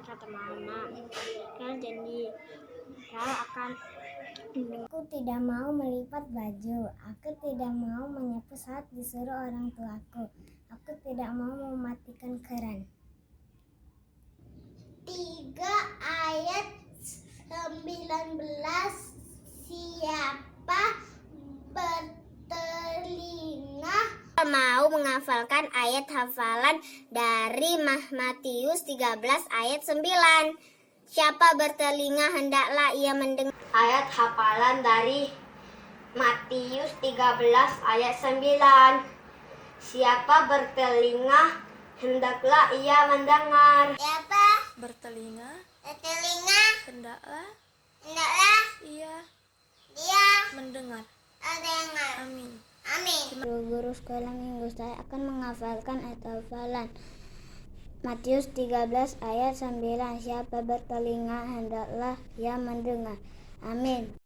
kata mama. Ral janji Ral akan Aku tidak mau melipat baju. Aku tidak mau menyapu saat disuruh orang tuaku. Aku tidak mau mematikan keran. 3 ayat 19. Siapa bertelinga mau menghafalkan ayat hafalan dari Matius 13 ayat 9. Siapa bertelinga hendaklah ia mendengar. Ayat hafalan dari Matius 13 ayat 9. Siapa bertelinga hendaklah ia mendengar. Siapa Bertelinga bertelinga hendaklah dia mendengar. mendengar. Amin. Amin. Guru-guru sekolah minggu, saya akan menghafalkan ayat hafalan Matius 13 ayat 9. Siapa bertelinga hendaklah ia mendengar. Amin.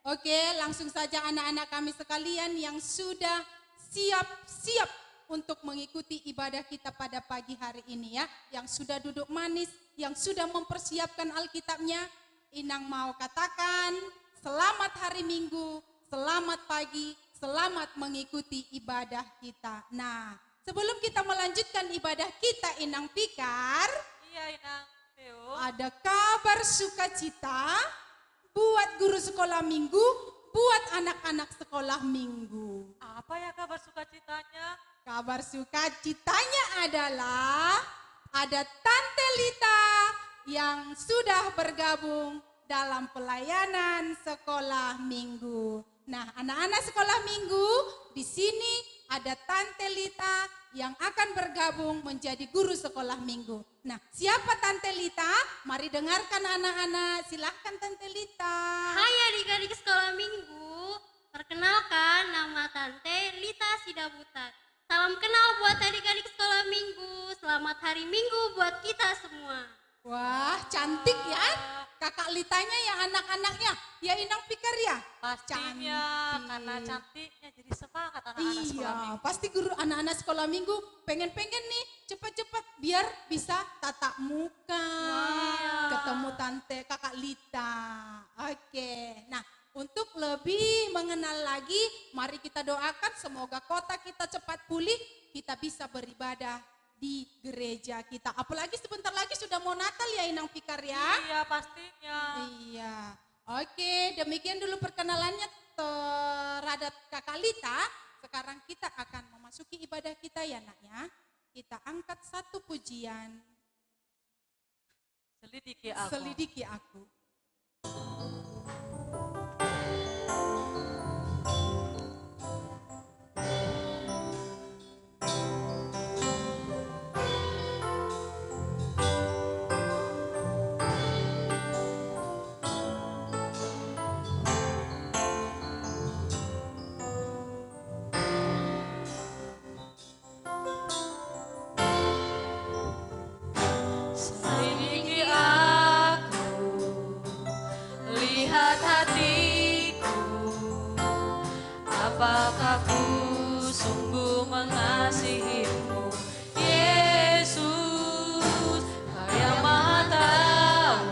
Oke, langsung saja anak-anak kami sekalian yang sudah siap-siap untuk mengikuti ibadah kita pada pagi hari ini ya. Yang sudah duduk manis, yang sudah mempersiapkan Alkitabnya. Inang mau katakan, selamat hari Minggu, selamat pagi, selamat mengikuti ibadah kita. Nah, sebelum kita melanjutkan ibadah kita, Inang Pikar. Iya, Inang. Ada kabar sukacita buat guru sekolah minggu, buat anak-anak sekolah minggu. Apa ya kabar sukacitanya? Kabar sukacitanya adalah ada Tante Lita yang sudah bergabung dalam pelayanan sekolah minggu. Nah, anak-anak sekolah minggu, di sini ada Tante Lita yang akan bergabung menjadi guru sekolah minggu. Nah, siapa Tante Lita? Mari dengarkan anak-anak. Silahkan Tante Lita. Hai adik-adik sekolah minggu, perkenalkan nama Tante Lita Sidabutat. Salam kenal buat adik-adik sekolah minggu, selamat hari Minggu buat kita semua. Wah, cantik ya kakak Litanya ya anak-anaknya. Ya Inang Pikar ya? Pastinya, karena cantiknya jadi semangat anak-anak sekolah Iya, minggu. pasti guru anak-anak sekolah minggu pengen-pengen nih cepat-cepat biar bisa tatap muka, ketemu Tante kakak Lita. Oke, nah untuk lebih mengenal lagi, mari kita doakan semoga kota kita cepat pulih, kita bisa beribadah di gereja kita. Apalagi sebentar lagi sudah mau Natal ya Inang Pikar ya. Iya, pastinya. Iya. Oke, demikian dulu perkenalannya terhadap Kakak Lita. Sekarang kita akan memasuki ibadah kita ya nak ya. Kita angkat satu pujian. Selidiki aku. Selidiki aku. Selidiki aku, lihat hatiku, apakah ku sungguh mengasihimu, Yesus, Kau yang Maha Tahu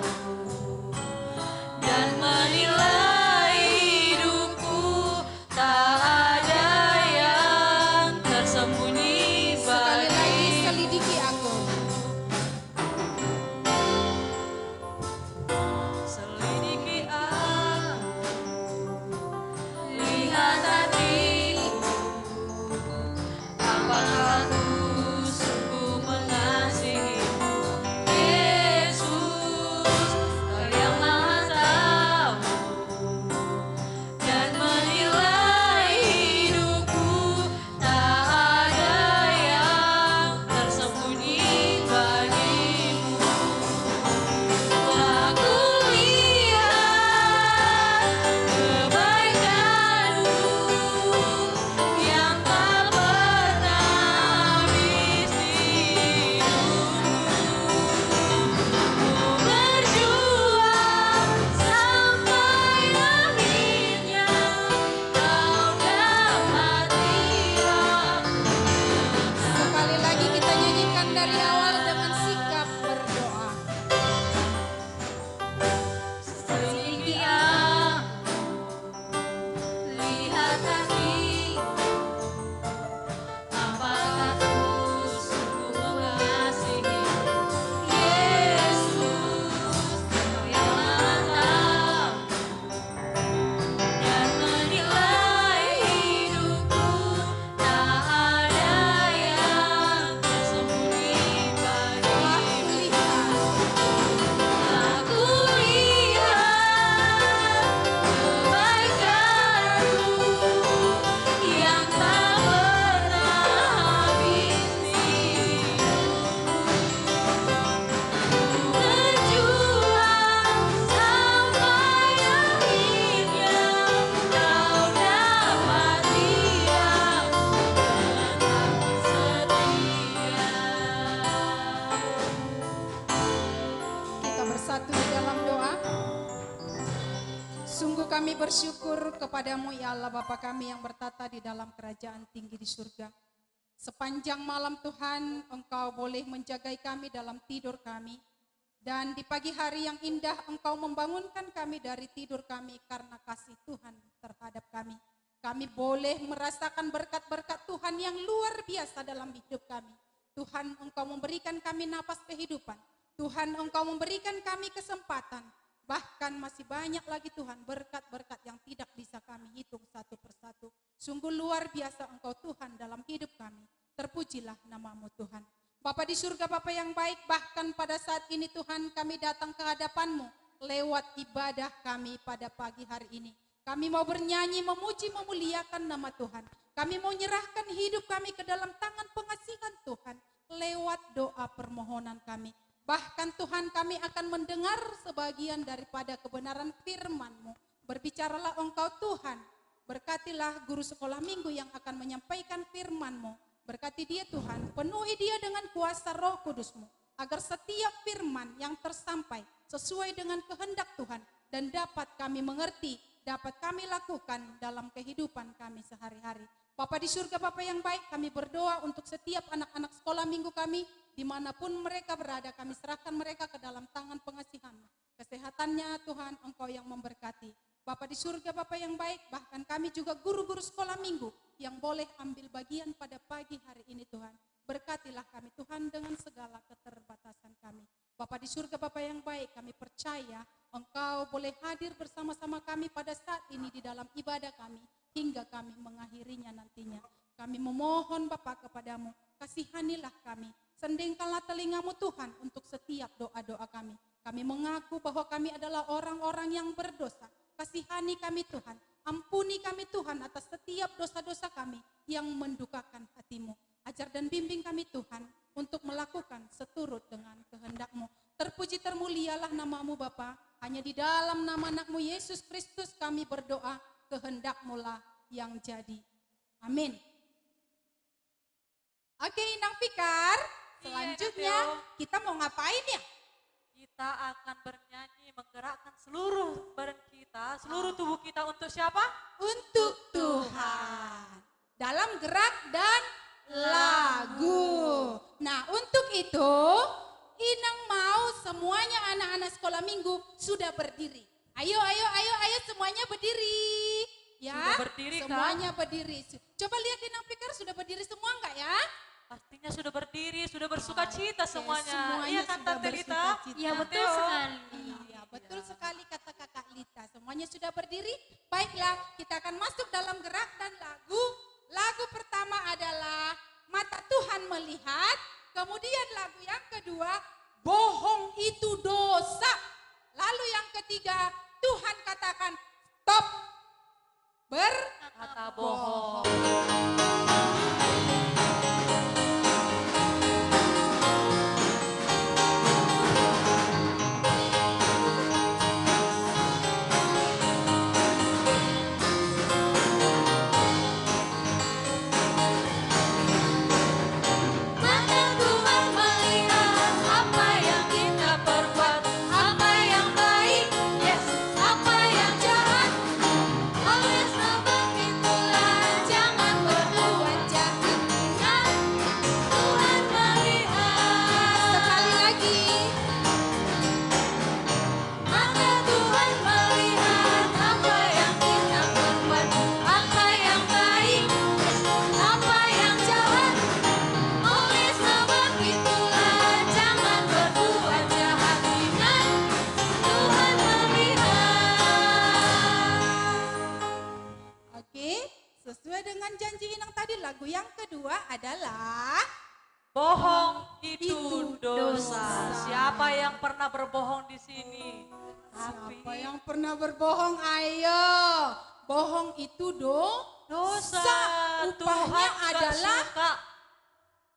dan menilai hidupku, tak ada yang tersembunyi Sekali lagi bagimu. selidiki aku. Selidiki aku, lihat kami bersyukur kepadamu ya Allah Bapa kami yang bertata di dalam kerajaan tinggi di surga. Sepanjang malam Tuhan, Engkau boleh menjagai kami dalam tidur kami. Dan di pagi hari yang indah Engkau membangunkan kami dari tidur kami karena kasih Tuhan terhadap kami. Kami boleh merasakan berkat-berkat Tuhan yang luar biasa dalam hidup kami. Tuhan, Engkau memberikan kami napas kehidupan. Tuhan, Engkau memberikan kami kesempatan. Bahkan masih banyak lagi Tuhan berkat-berkat yang tidak bisa kami hitung satu persatu. Sungguh luar biasa Engkau Tuhan dalam hidup kami. Terpujilah namamu Tuhan. Bapa di surga, Bapa yang baik, bahkan pada saat ini Tuhan kami datang ke hadapan-Mu lewat ibadah kami pada pagi hari ini. Kami mau bernyanyi, memuji, memuliakan nama Tuhan. Kami mau nyerahkan hidup kami ke dalam tangan pengasihan Tuhan lewat doa permohonan kami. Bahkan Tuhan kami akan mendengar sebagian daripada kebenaran firman-Mu. Berbicaralah Engkau Tuhan. Berkatilah guru sekolah minggu yang akan menyampaikan firman-Mu. Berkati dia Tuhan, penuhi dia dengan kuasa Roh Kudus-Mu. Agar setiap firman yang tersampai sesuai dengan kehendak Tuhan dan dapat kami mengerti, dapat kami lakukan dalam kehidupan kami sehari-hari. Bapa di surga, Bapa yang baik, kami berdoa untuk setiap anak-anak sekolah minggu kami, dimanapun mereka berada, kami serahkan mereka ke dalam tangan pengasihan-Mu. Kesehatannya Tuhan, Engkau yang memberkati. Bapa di surga, Bapa yang baik, bahkan kami juga guru-guru sekolah minggu yang boleh ambil bagian pada pagi hari ini Tuhan. Berkatilah kami Tuhan dengan segala keterbatasan kami. Bapa di surga, Bapa yang baik, kami percaya Engkau boleh hadir bersama-sama kami pada saat ini di dalam ibadah kami, hingga kami mengakhirinya nantinya. Kami memohon Bapa kepadamu, kasihanilah kami, sendingkanlah telingamu Tuhan untuk setiap doa-doa kami. Kami mengaku bahwa kami adalah orang-orang yang berdosa. Kasihani kami Tuhan, ampuni kami Tuhan atas setiap dosa-dosa kami yang mendukakan hati-Mu. Ajar dan bimbing kami Tuhan untuk melakukan seturut dengan kehendak-Mu. Terpuji termulialah namamu Bapa. Hanya di dalam nama anak-Mu Yesus Kristus kami berdoa, kehendak-Mu lah yang jadi. Amin. Oke, Inang Fikar, selanjutnya kita mau ngapain ya? Kita akan bernyanyi, menggerakkan seluruh badan kita, seluruh tubuh kita untuk siapa? Untuk Tuhan. Dalam gerak dan lagu. Nah, untuk itu Inang mau semuanya anak-anak sekolah minggu sudah berdiri. Ayo semuanya berdiri. Ya, Sudah berdiri, Kak? semuanya berdiri. Coba lihat Inang Fikar sudah berdiri semua enggak ya? Pastinya sudah berdiri, sudah bersuka cita semuanya. semuanya Iya kan sudah Tante Lita? bersukacita. Ya betul sekali. Iya, betul sekali kata Kakak Lita. Semuanya sudah berdiri. Baiklah, kita akan masuk dalam gerak dan lagu. Lagu pertama adalah Mata Tuhan Melihat. Kemudian lagu yang kedua, Bohong Itu Dosa. Lalu yang ketiga, Tuhan katakan stop Kata bohong. Mata Tuhan melihat apa yang kita perbuat, apa yang baik, yes, apa yang jahat. Oleh sebab itulah jangan berbuat jahat. Ingat, Tuhan melihat. sekali lagi. Mata Tuhan melihat apa yang kita perbuat, apa yang baik, apa yang jahat. Oleh sebab itulah jangan berbuat jahat. Ingat, Tuhan melihat. Oke, sesuai dengan janji Inang tadi, lagu yang kedua adalah Bohong itu Itu dosa. dosa. Siapa yang pernah berbohong di sini? siapa yang pernah berbohong? Ayo, bohong itu Dosa. Upahnya Tuhan gak adalah suka.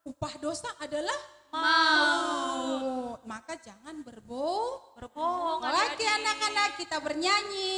upah dosa adalah Mau. Maka jangan berbohong. Berbohong Oke adik-adik. anak-anak, kita bernyanyi.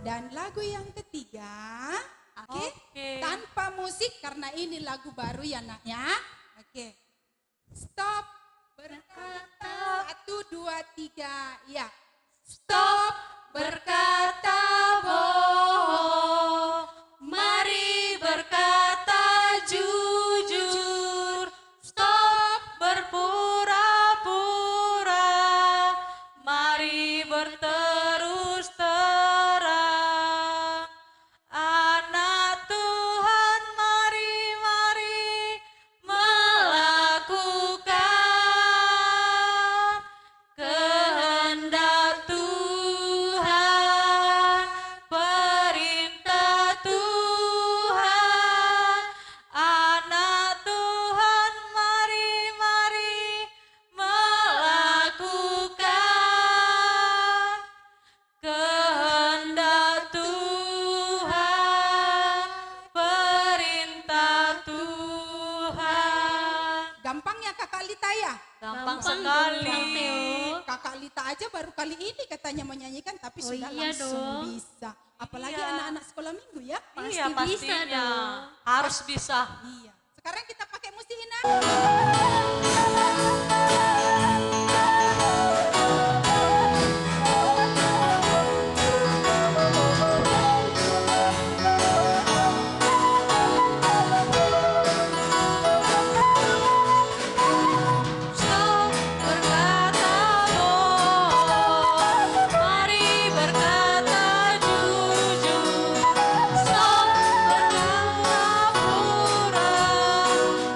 Dan lagu yang ketiga, oke, Oke. tanpa musik karena ini lagu baru ya nak ya. Oke, stop berkata 1, 2, 3, ya. Stop berkata bohong, Mari berkata jujur, stop berpura-pura, mari berterus terang. Anak Tuhan, mari melakukan kehendak Tuhan, perintah Tuhan. Anak Tuhan, mari melakukan kehendak Tuhan, perintah Tuhan. Gampang ya Kakak Lita ya? Gampang Gampang sekali. dong, Theo. Kakak Lita aja baru kali ini katanya menyanyikan tapi Oh sudah iya langsung dong. bisa. Apalagi Iya. anak-anak sekolah minggu ya. Iya Pasti bisa pastinya. dong. Harus bisa. Iya. Sekarang kita pakai musik Ina. Stop berkata bohong, mari berkata jujur. Stop berpura-pura,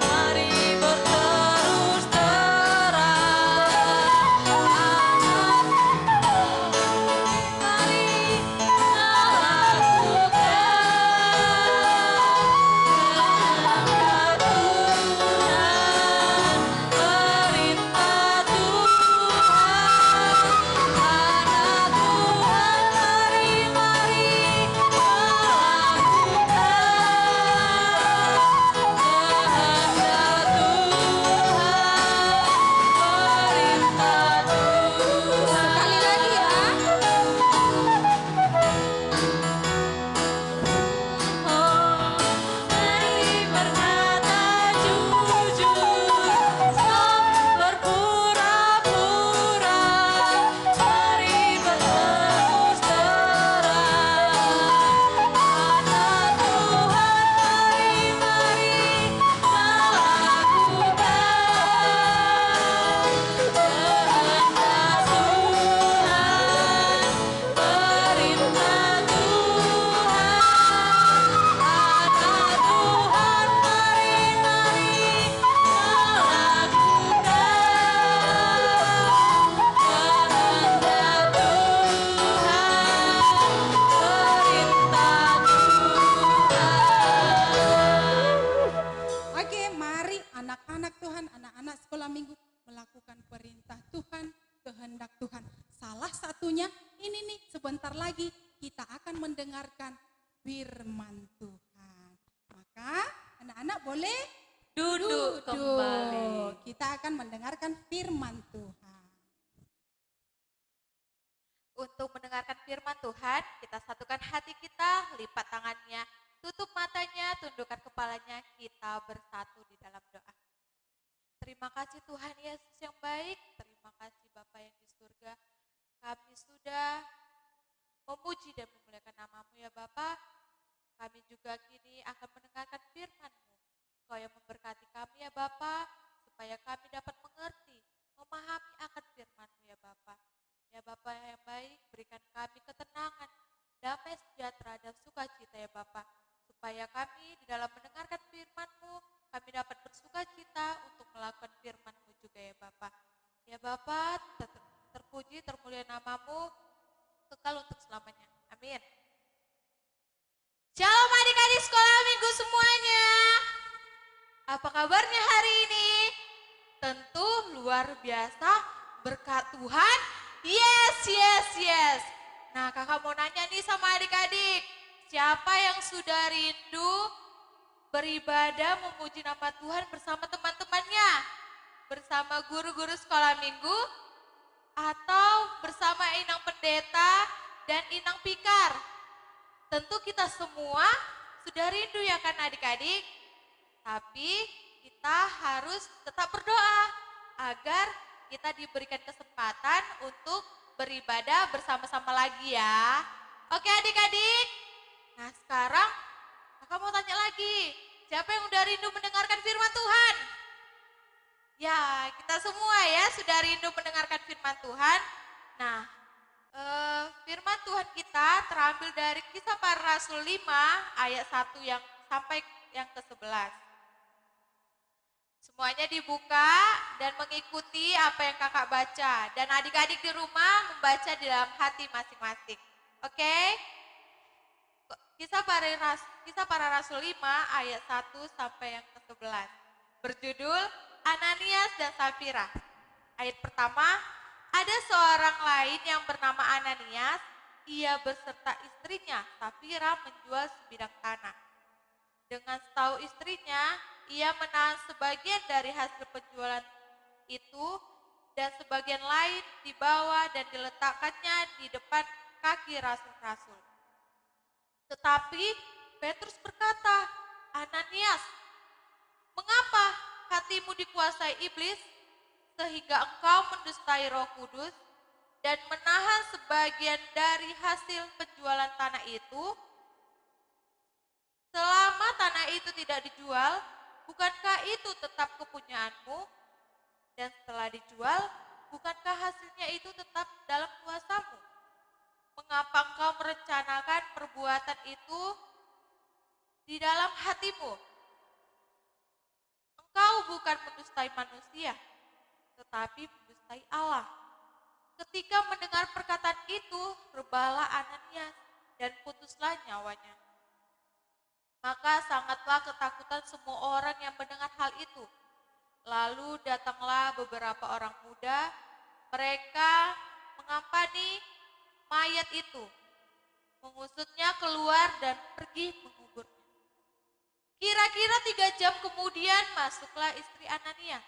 mari berterus terang. Mari melakukan perintah Tuhan. Anak Tuhan, mari melakukan kehendak Tuhan, perintah Tuhan. Sekali lagi ya. Mari berkata jujur, stop berpura-pura, mari berterus terang. Anak Tuhan, mari melakukan kehendak Tuhan, perintah Tuhan. Anak Tuhan, mari melakukan kehendak Tuhan, perintah Tuhan. Oke, mari anak-anak Tuhan, anak-anak sekolah minggu melakukan perintah Tuhan, kehendak Tuhan. Salah satunya ini nih, sebentar lagi kita akan mendengarkan firman Tuhan. Maka anak-anak boleh Duduk kembali. Kita akan mendengarkan firman Tuhan. Untuk mendengarkan firman Tuhan, kita satukan hati kita, lipat tangannya, tutup matanya, tundukkan kepalanya, kita bersatu di dalam doa. Terima kasih Tuhan Yesus yang baik, terima kasih Bapa yang di surga. Kami sudah memuji dan memuliakan nama-Mu ya Bapa. Kami juga kini akan mendengarkan firman-Mu. Kau yang memberkati kami ya Bapa, supaya kami dapat mengerti, memahami akan firman-Mu ya Bapa. Ya Bapa yang baik, berikan kami ketenangan, damai sejahtera dan sukacita ya Bapa. Supaya kami di dalam mendengarkan firman-Mu, kami dapat bersukacita untuk melakukan firman-Mu juga ya Bapa. Ya Bapa, terpuji, termulia nama-Mu, kekal untuk selamanya. Amin. Shalom adik-adik sekolah minggu semuanya. Apa kabarnya hari ini? Tentu luar biasa, berkat Tuhan. Yes, yes, yes. Nah kakak mau nanya nih sama adik-adik. Siapa yang sudah rindu beribadah memuji nama Tuhan bersama teman-temannya? Bersama guru-guru sekolah minggu? Atau bersama Inang Pendeta dan Inang Pikar? tentu kita semua sudah rindu ya kan adik-adik? Tapi kita harus tetap berdoa agar kita diberikan kesempatan untuk beribadah bersama-sama lagi ya. Oke adik-adik? Nah sekarang kakak mau tanya lagi, siapa yang udah rindu mendengarkan firman Tuhan? Ya, kita semua ya sudah rindu mendengarkan firman Tuhan. Nah, firman Tuhan kita terambil dari Kisah Para Rasul 5 ayat 1 yang sampai yang ke-11. Semuanya dibuka dan mengikuti apa yang kakak baca. Dan adik-adik di rumah membaca di dalam hati masing-masing. Oke? Kisah Para Rasul 5 ayat 1 sampai yang ke-11. Berjudul Ananias dan Safira. Ayat pertama, ada seorang lain yang bernama Ananias, ia beserta istrinya Safira menjual sebidang tanah. Dengan setahu istrinya, ia menahan sebagian dari hasil penjualan itu dan sebagian lain dibawa dan diletakkannya di depan kaki rasul-rasul. Tetapi Petrus berkata, Ananias, mengapa hatimu dikuasai iblis sehingga engkau mendustai Roh Kudus dan menahan sebagian dari hasil penjualan tanah itu? Selama tanah itu tidak dijual, bukankah itu tetap kepunyaanmu? Dan setelah dijual, bukankah hasilnya itu tetap dalam kuasamu? Mengapa engkau merencanakan perbuatan itu di dalam hatimu? Engkau bukan mendustai manusia, tetapi mendustai Allah. Ketika mendengar perkataan itu, rebahlah Ananias dan putuslah nyawanya. Maka sangatlah ketakutan semua orang yang mendengar hal itu. Lalu datanglah beberapa orang muda, mereka mengampani mayat itu, mengusutnya keluar dan pergi menguburnya. Kira-kira 3 jam kemudian masuklah istri Ananias.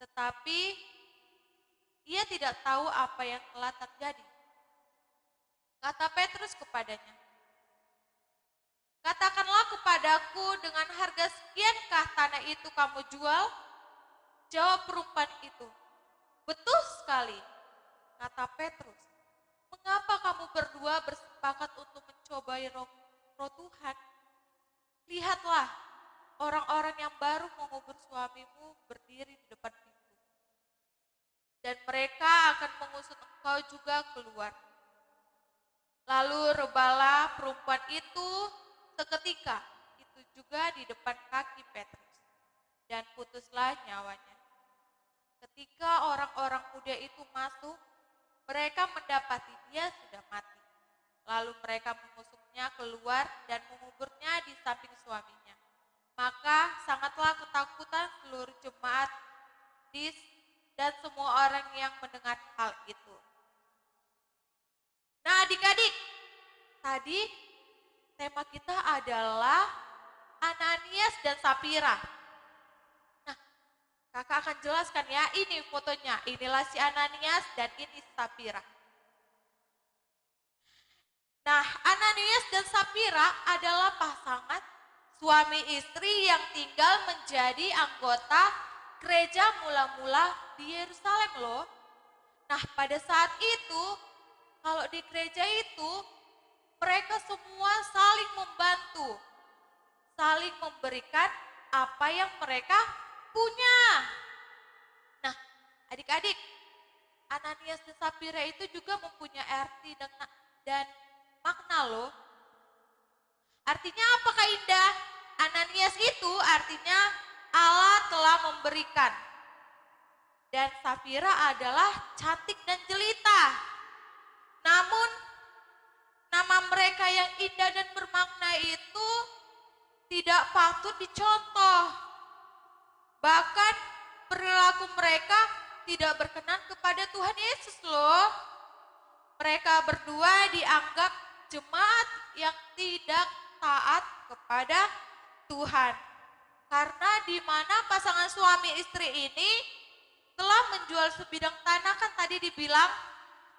Tetapi ia tidak tahu apa yang telah terjadi. Kata Petrus kepadanya, katakanlah kepadaku dengan harga sekiankah tanah itu kamu jual? Jawab perempuan itu, betul sekali, kata Petrus. Mengapa kamu berdua bersepakat untuk mencobai roh Tuhan? Lihatlah, orang-orang yang baru mengubur suamimu berdiri di depan pintu. Dan mereka akan mengusut engkau juga keluar. Lalu rebahlah perempuan itu seketika, itu juga di depan kaki Petrus. Dan putuslah nyawanya. Ketika orang-orang muda itu masuk, mereka mendapati dia sudah mati. Lalu mereka mengusuknya keluar dan menguburnya di samping suaminya. Maka sangatlah ketakutan seluruh jemaat dan semua orang yang mendengar hal itu. Nah adik-adik, tadi tema kita adalah Ananias dan Safira. Nah, kakak akan jelaskan ya, ini fotonya, inilah si Ananias dan ini Safira. Nah, Ananias dan Safira adalah pasangan suami istri yang tinggal menjadi anggota gereja mula-mula di Yerusalem loh. Nah, pada saat itu, kalau di gereja itu, mereka semua saling membantu, saling memberikan apa yang mereka punya. Nah, adik-adik, Ananias dan Safira itu juga mempunyai arti dan makna loh. Artinya apa Kak Indah? Ananias itu artinya Allah telah memberikan. Dan Safira adalah cantik dan jelita. Namun nama mereka yang indah dan bermakna itu tidak patut dicontoh. Bahkan perilaku mereka tidak berkenan kepada Tuhan Yesus loh. Mereka berdua dianggap jemaat yang tidak taat kepada Tuhan. Karena di mana pasangan suami istri ini telah menjual sebidang tanah, kan tadi dibilang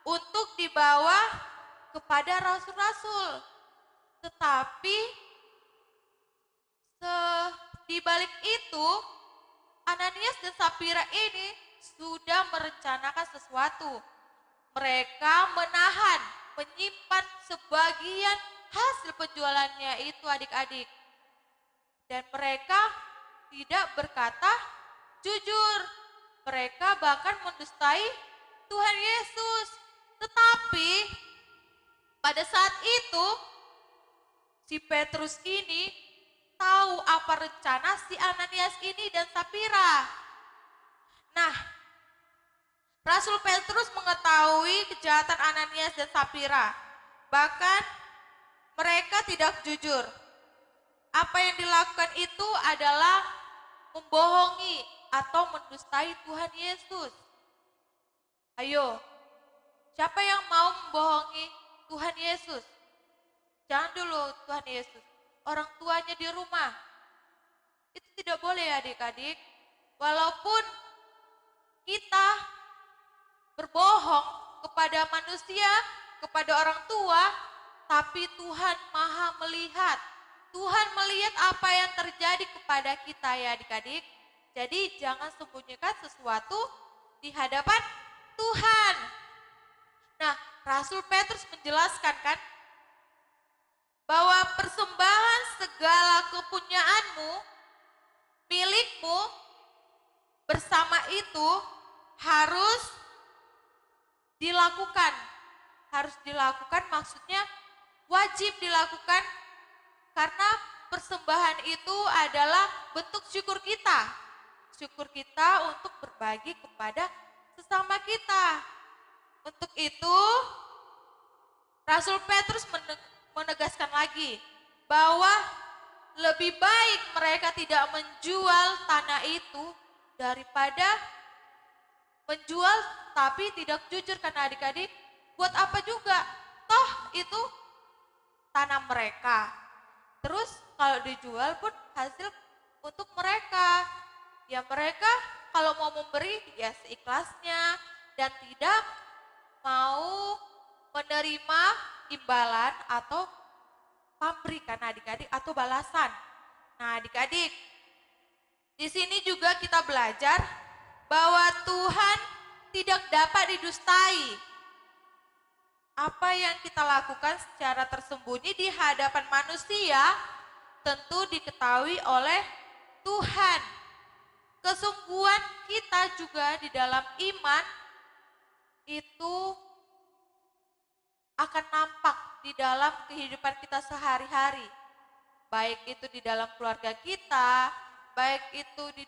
untuk dibawa kepada rasul-rasul. Tetapi di balik itu, Ananias dan Sapira ini sudah merencanakan sesuatu. Mereka menahan, menyimpan sebagian hasil penjualannya itu adik-adik. Dan mereka tidak berkata jujur. Mereka bahkan mendustai Tuhan Yesus. Tetapi pada saat itu si Petrus ini tahu apa rencana si Ananias ini dan Sapira. Nah, Rasul Petrus mengetahui kejahatan Ananias dan Sapira. Bahkan mereka tidak jujur. Apa yang dilakukan itu adalah membohongi atau mendustai Tuhan Yesus. Ayo, siapa yang mau membohongi Tuhan Yesus? Jangan dulu Tuhan Yesus. Orang tuanya di rumah. Itu tidak boleh ya adik-adik. Walaupun kita berbohong kepada manusia, kepada orang tua, tapi Tuhan Maha melihat. Tuhan melihat apa yang terjadi kepada kita ya adik-adik. Jadi jangan sembunyikan sesuatu di hadapan Tuhan. Nah, Rasul Petrus menjelaskan kan, bahwa persembahan segala kepunyaanmu, milikmu, bersama itu harus dilakukan. Harus dilakukan maksudnya wajib dilakukan karena persembahan itu adalah bentuk syukur kita. Syukur kita untuk berbagi kepada sesama kita. Untuk itu Rasul Petrus menegaskan lagi bahwa lebih baik mereka tidak menjual tanah itu daripada menjual tapi tidak jujur. Karena adik-adik, buat apa juga? Toh itu tanah mereka. Terus kalau dijual pun hasil untuk mereka. Ya mereka kalau mau memberi ya seikhlasnya dan tidak mau menerima imbalan atau pamrih kan adik-adik atau balasan. Nah adik-adik, di sini juga kita belajar bahwa Tuhan tidak dapat didustai. Apa yang kita lakukan secara tersembunyi di hadapan manusia tentu diketahui oleh Tuhan. Kesungguhan kita juga di dalam iman itu akan nampak di dalam kehidupan kita sehari-hari. Baik itu di dalam keluarga kita, baik itu di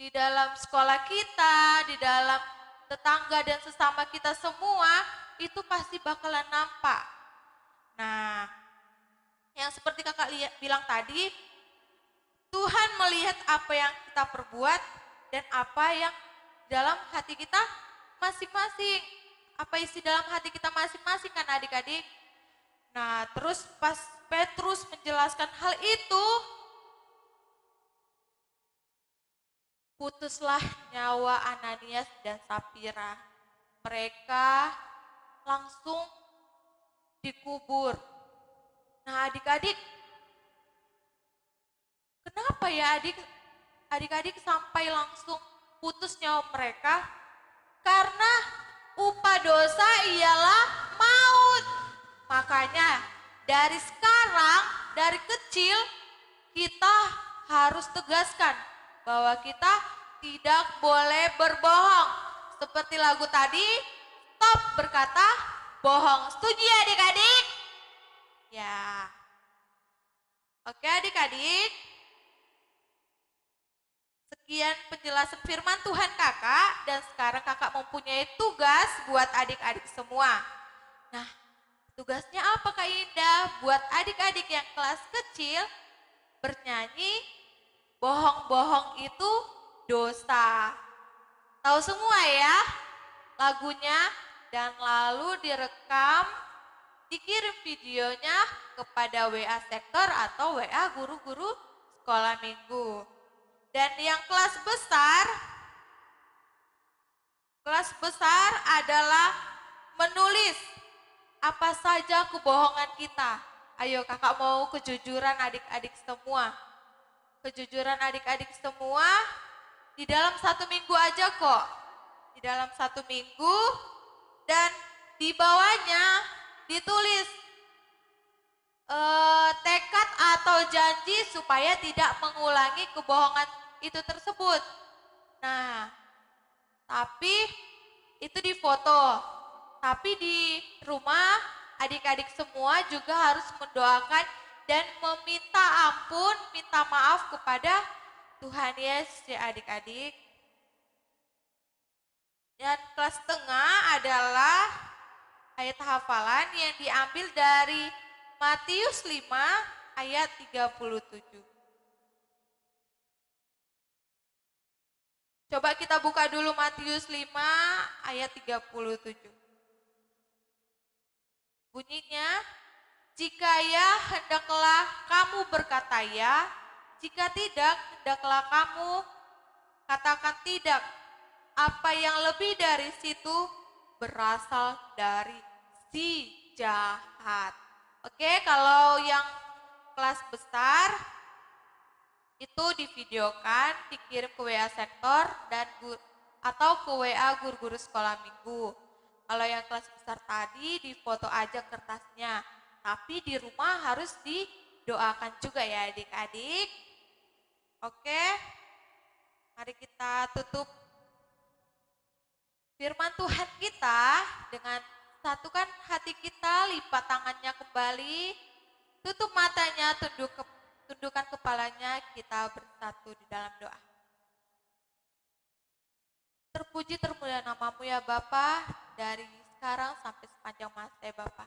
dalam sekolah kita, di dalam tetangga dan sesama kita semua, itu pasti bakalan nampak. Nah, yang seperti kakak bilang tadi, Tuhan melihat apa yang kita perbuat dan apa yang dalam hati kita masing-masing. Apa isi dalam hati kita masing-masing kan adik-adik. Nah terus pas Petrus menjelaskan hal itu, putuslah nyawa Ananias dan Sapira. Mereka langsung dikubur. Nah adik-adik, kenapa ya adik-adik sampai langsung putus nyawa mereka? Karena upah dosa ialah maut. Makanya dari sekarang, dari kecil kita harus tegaskan bahwa kita tidak boleh berbohong. Seperti lagu tadi, stop berkata bohong. Setuju ya adik-adik? Ya. Oke adik-adik. Sekian penjelasan firman Tuhan kakak, dan sekarang kakak mempunyai tugas buat adik-adik semua. Nah, tugasnya apa Kak Indah? Buat adik-adik yang kelas kecil bernyanyi bohong-bohong itu dosa. Tahu semua ya lagunya, dan lalu direkam, dikirim videonya kepada WA sektor atau WA guru-guru sekolah minggu. Dan yang kelas besar adalah menulis apa saja kebohongan kita? Ayo kakak mau kejujuran adik-adik semua. Kejujuran adik-adik semua di dalam 1 minggu aja kok. Di dalam 1 minggu dan di bawahnya ditulis tekad atau janji supaya tidak mengulangi kebohongan itu tersebut. Nah, tapi itu di foto. Tapi di rumah adik-adik semua juga harus mendoakan dan meminta ampun, minta maaf kepada Tuhan Yesus ya adik-adik. Dan kelas tengah adalah ayat hafalan yang diambil dari Matius 5 ayat 37. Coba kita buka dulu Matius 5 ayat 37. Bunyinya, jika ya hendaklah kamu berkata ya, jika tidak hendaklah kamu katakan tidak. Apa yang lebih dari situ berasal dari si jahat. Oke, kalau yang kelas besar itu divideokan, dikirim ke WA sektor dan atau ke WA guru-guru sekolah minggu. Kalau yang kelas besar tadi difoto aja kertasnya, tapi di rumah harus didoakan juga ya adik-adik. Oke, mari kita tutup firman Tuhan kita dengan satukan hati kita, lipat tangannya kembali, tutup matanya, tundukkan kepalanya, kita bersatu di dalam doa. Terpuji termulia namamu ya Bapa, dari sekarang sampai sepanjang masa ya Bapa.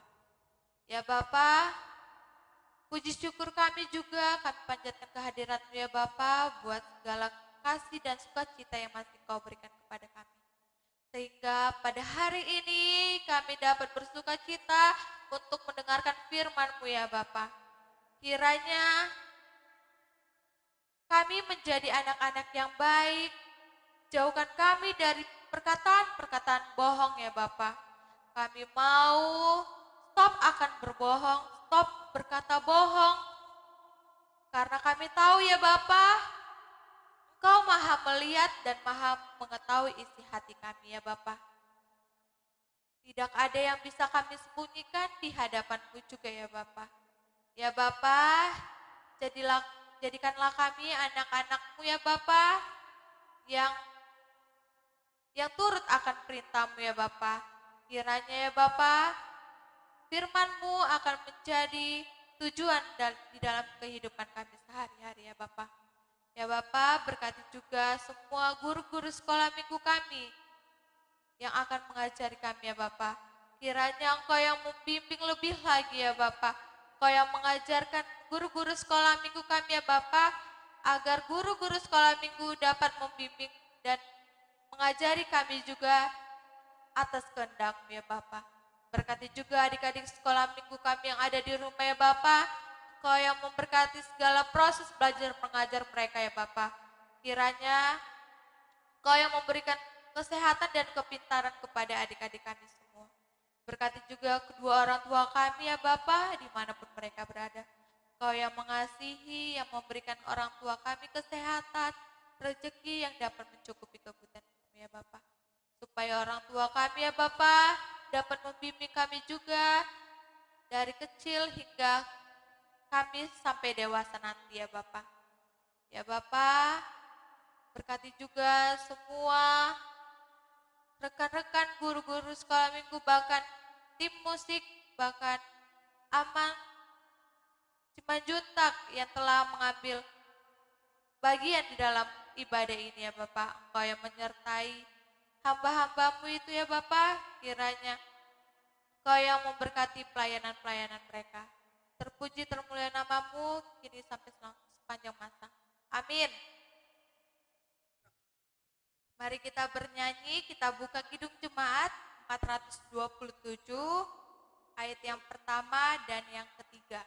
Ya Bapa, puji syukur kami juga, kami panjatkan kehadiratmu ya Bapa, buat segala kasih dan sukacita yang masih Kau berikan kepada kami. Sehingga pada hari ini kami dapat bersuka cita untuk mendengarkan firman-Mu ya Bapa. Kiranya kami menjadi anak-anak yang baik, jauhkan kami dari perkataan-perkataan bohong ya Bapa. Kami mau stop akan berbohong, stop berkata bohong. Karena kami tahu ya Bapa, Engkau maha melihat dan maha mengetahui isi hati kami ya Bapa. Tidak ada yang bisa kami sembunyikan di hadapan-Mu juga ya Bapa. Ya Bapa, jadikanlah kami anak-anak-Mu ya Bapa, yang turut akan perintah-Mu ya Bapa. Kiranya ya Bapa, firman-Mu akan menjadi tujuan di dalam kehidupan kami sehari-hari ya Bapa. Ya Bapa, berkati juga semua guru-guru sekolah minggu kami yang akan mengajari kami ya Bapa. Kiranya Engkau yang membimbing lebih lagi ya Bapa. Engkau yang mengajarkan guru-guru sekolah minggu kami ya Bapa, agar guru-guru sekolah minggu dapat membimbing dan mengajari kami juga atas kehendak-Mu ya Bapa. Berkati juga adik-adik sekolah minggu kami yang ada di rumah ya Bapa. Engkau yang memberkati segala proses belajar mengajar mereka ya Bapa. Kiranya Engkau yang memberikan kesehatan dan kepintaran kepada adik-adik kami semua. Berkati juga kedua orang tua kami ya Bapa, dimanapun mereka berada. Engkau yang mengasihi, yang memberikan orang tua kami kesehatan, rezeki yang dapat mencukupi kebutuhan kami ya Bapa. Supaya orang tua kami ya Bapa dapat membimbing kami juga dari kecil hingga kami sampai dewasa nanti ya Bapa. Ya Bapa, berkati juga semua rekan-rekan guru-guru sekolah minggu, bahkan tim musik, bahkan Aman Simanjuntak yang telah mengambil bagian di dalam ibadah ini ya Bapa. Engkau yang menyertai hamba-hamba-Mu itu ya Bapa, kiranya Engkau yang memberkati pelayanan-pelayanan mereka. Terpuji termulia namamu kini sampai sepanjang masa. Amin. Mari kita bernyanyi, kita buka Kidung Jemaat 427 ayat yang pertama dan yang ketiga.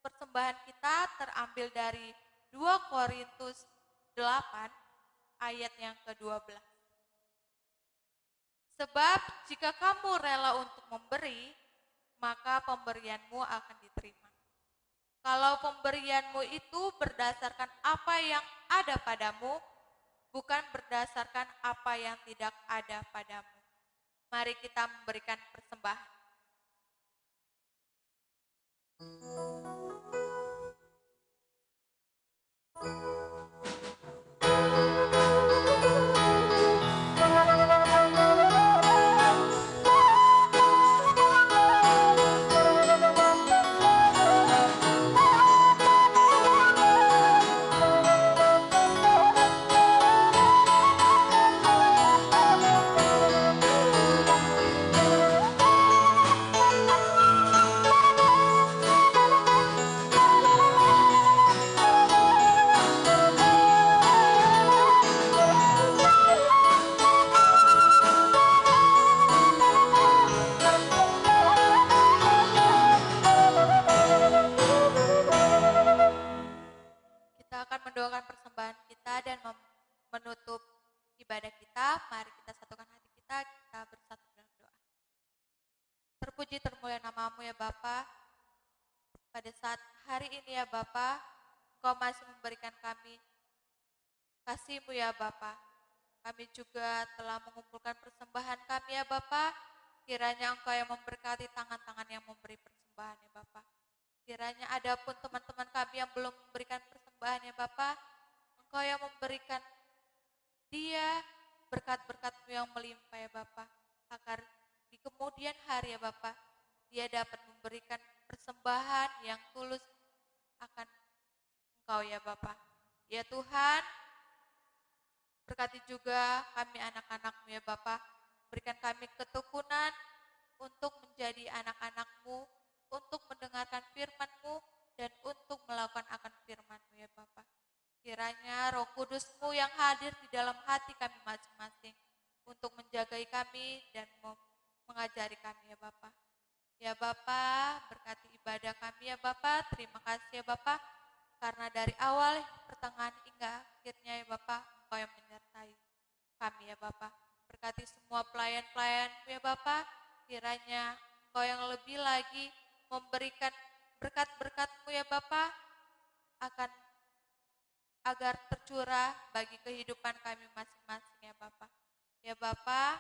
persembahan kita terambil dari 2 Korintus 8 ayat yang ke-12. Sebab jika kamu rela untuk memberi, maka pemberianmu akan diterima. Kalau pemberianmu itu berdasarkan apa yang ada padamu, bukan berdasarkan apa yang tidak ada padamu. Mari kita memberikan persembahan. Kita akan mendoakan persembahan kita dan menutup ibadah kita. Mari kita satukan hati kita bersatu dalam doa. Terpuji termulia namamu ya Bapa. Pada saat hari ini ya Bapa, Engkau masih memberikan kami kasih-Mu ya Bapa. Kami juga telah mengumpulkan persembahan kami ya Bapa. Kiranya Engkau yang memberkati tangan-tangan yang memberi persembahan ya Bapa. Kiranya ada pun teman-teman kami yang belum memberikan persembahan ya Bapa, Engkau yang memberikan dia berkat-berkat-Mu yang melimpah ya Bapa, agar di kemudian hari ya Bapa, dia dapat memberikan persembahan yang tulus akan Engkau ya Bapa. Ya Tuhan, berkati juga kami anak-anak-Mu ya Bapa, berikan kami ketekunan untuk menjadi anak-anak-Mu, untuk mendengarkan firman-Mu dan untuk melakukan akan firman-Mu ya Bapa. Kiranya Roh Kudus-Mu yang hadir di dalam hati kami masing-masing untuk menjagai kami dan mengajari kami ya Bapa. Ya Bapa, berkati ibadah kami ya Bapa. Terima kasih ya Bapa, karena dari awal, pertengahan hingga akhirnya ya Bapa, Engkau yang menyertai kami ya Bapa. Berkati semua pelayan-pelayan-Mu ya Bapa, kiranya Engkau yang lebih lagi memberikan berkat-berkat-Mu ya Bapa, agar tercurah bagi kehidupan kami masing-masing ya Bapa. Ya Bapa,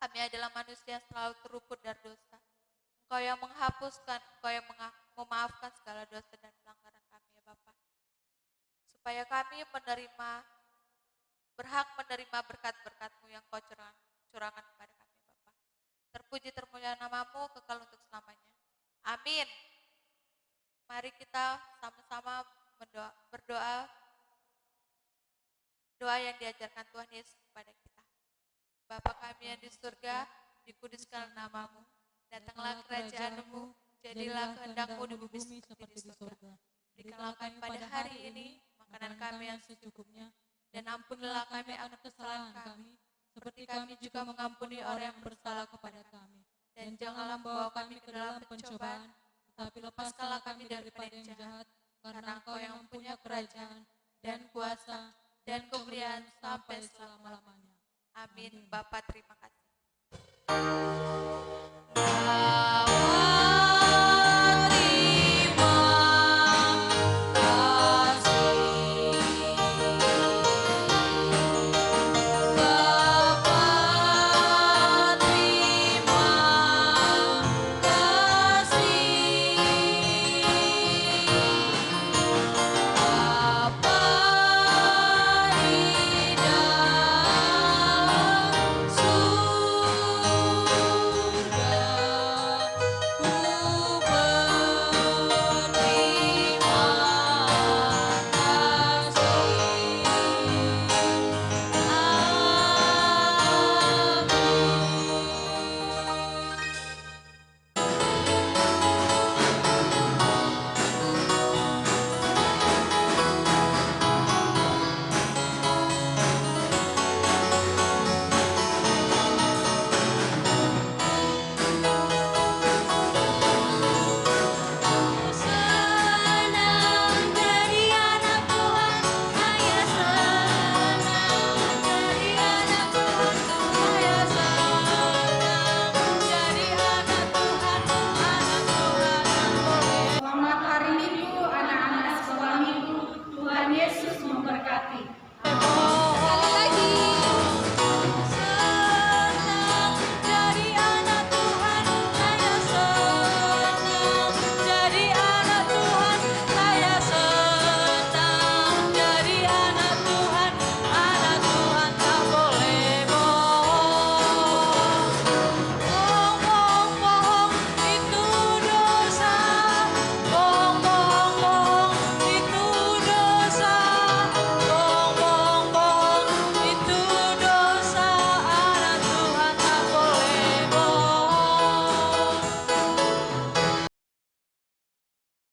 kami adalah manusia yang selalu teruput dari dosa. Engkau yang menghapuskan, Engkau yang memaafkan segala dosa dan pelanggaran kami ya Bapa. Supaya kami berhak menerima berkat-berkat-Mu yang Kau curahkan kepada kami ya Bapa. Terpuji termulia namamu kekal untuk selamanya. Amin. Mari kita sama-sama berdoa doa yang diajarkan Tuhan Yesus kepada kita. Bapa kami yang di surga, dikuduskanlah namamu, datanglah kerajaan-Mu, jadilah kehendak-Mu di bumi seperti di surga. Berikanlah kami pada hari ini makanan kami yang secukupnya, dan ampunilah kami akan kesalahan kami, seperti kami juga mengampuni orang yang bersalah kepada kami. Dan janganlah membawa kami ke dalam pencobaan, tetapi lepaskanlah kami daripada yang jahat, karena Engkau yang mempunyai kerajaan dan kuasa dan kemuliaan sampai selama-lamanya. Amin. Bapa, terima kasih.